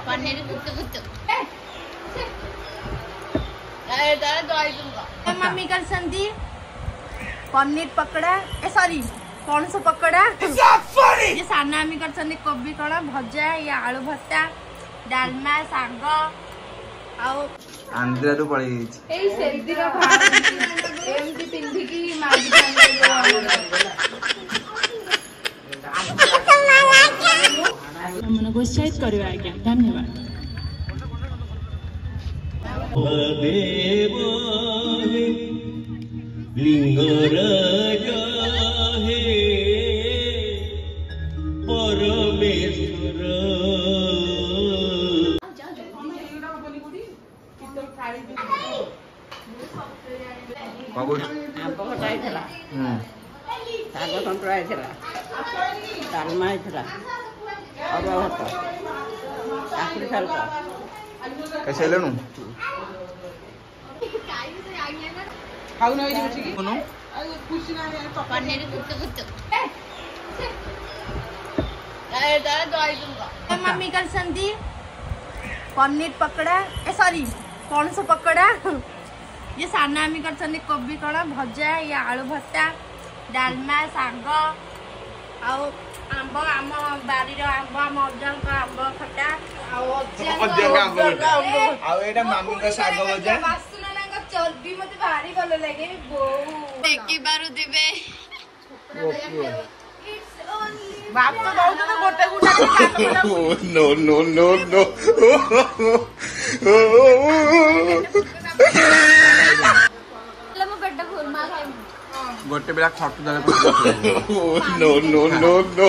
Paneer कुत्तु mummy कर संदी पनीर पकड़ा सॉरी पणस पकड़ा ये साना मम्मी कर संदी कोबी कड़ा भजा या आलू भत्ता डालमा साग आउ आंध्रा रू पळै ए सेल्दी रो भात एमती पिंधी की मागी मन गोष्ठायित करवा आज्ञा धन्यवाद। देव लिंगराज हे परमेश्वर आंब खटा शाग सन्तुला डालमा अरुआ भात काकुड़ी सालुट कैसे लेनु खाऊ ना कोनु पनीर कुत्तु मम्मी कर संदी पनीर पकड़ा सॉरी पणस पकड़ा ये साना मम्मी कर संदी कोबी कड़ा भजा या आलू भत्ता डालमा साग आउ आंब आम बारी आंब आम अज्जन का आंब खटा मामी का साग भजा चर्बी मते भारी भलो लागे बो देखि बारु दिबे बाप तो दउछ तो गोटे गुटा नो नो नो नो लम बेटा खुरमा खाइ गोटे बेला खटु दले नो नो नो नो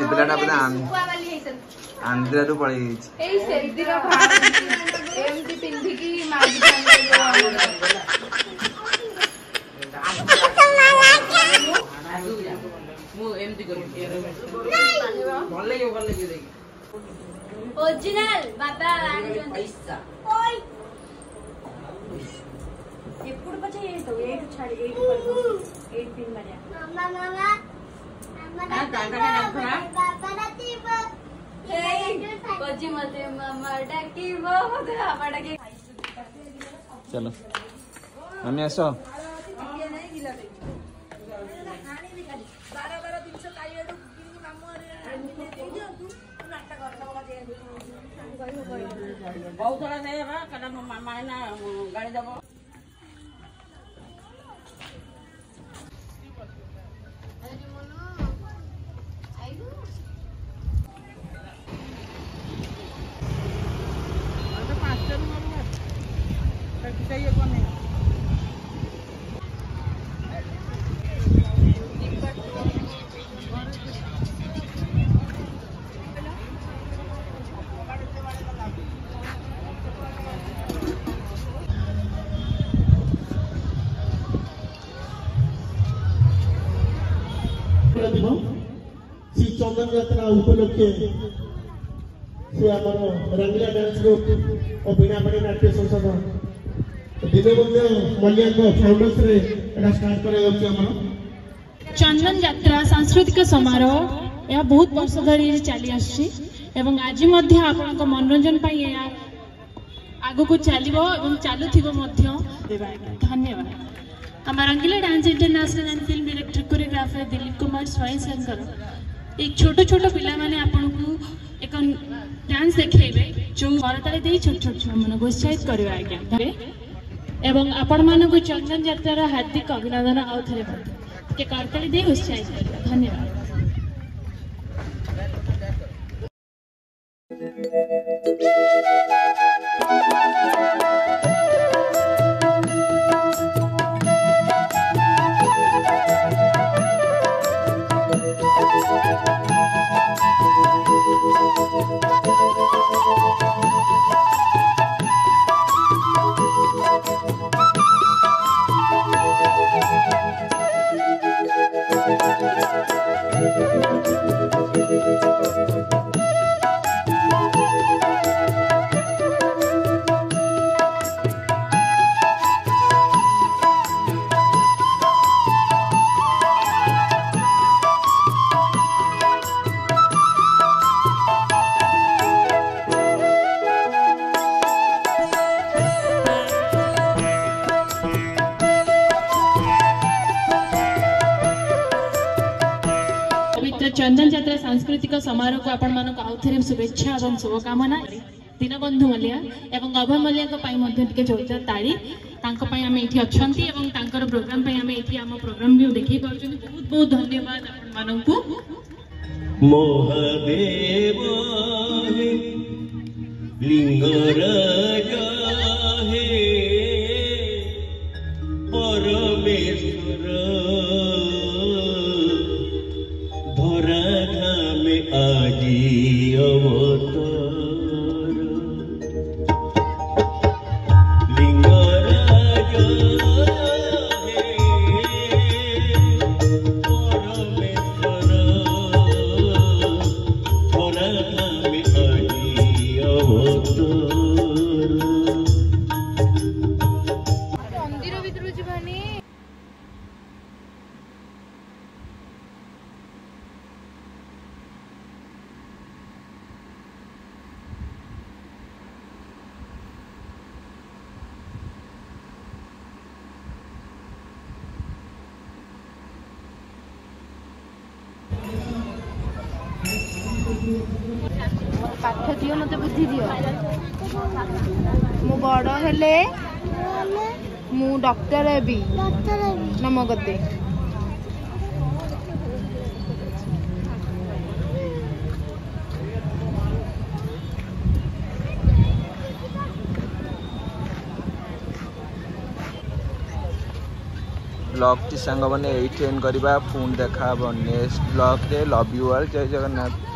इबलाटा बना आंध्रा रू पळै ए सेल्दी रो भात एमती पिंधी की मागी ओरिजिनल बाबा ओय ఎప్పుడు పచ్చ చేస్తావు 8 छाड़ी 8 पर 8 पिन मजा मम्मा मम्मा चलो मम्मी आसो बहुत सारा नहीं है कदा मामा ना गाड़ी दबो श्री चंदन यात्रा उपलक्षे से आमर रंगीला डांस ग्रुप और बीणापाणी नाट्य संसद दीनबंधु मल्लिया फाउंडर्स रे स्टार्ट कर चंदन यात्रा सांस्कृतिक समारोह यह बहुत वर्ष धरी चली आसी एवं आज आपण मनोरंजन आग को चलो चलुव धन्यवाद। आम Rangeela dance international and film director choreographer Dilip Kumar स्वयं शंकर एक छोट छोट पिला माने आपन को एक डांस देखेबे जो करताले दे छोट छोट छुआ मन गोष्ठायित करवा आज्ञा एवं आपण मान को चंदन यात्रा हार्दिक अभिनंदन आउ थरे के करताले दे गोष्ठायित करवा धन्यवाद। चंदन यात्रा सांस्कृतिक समारोह को आपण मानक आउ थे शुभेच्छा और शुभकामना। दीनबंधु मल्लिया एवं अभय मल्लिया टे जोरदार ताड़ी आम ये अच्छा प्रोग्राम आम ये आम प्रोग्राम भी देखी पार्टी। बहुत बहुत धन्यवाद आपण मानक। महादेव लिंगराज हे परमेश्वर धराधा में आजी अवतार लिंगराज हे परमेश्वर धराधा में आजी अवतार। मंदिर भीतर जीवानी पाठ दियो मत बुद्धि दियो मु बड़ हेले मु डॉक्टर हेबी नम गते ब्लॉग टी सांग मैंने एंड करवा पुणी देखा नेक्स्ट ब्लॉग रे। Love you all. जय जगन्नाथ।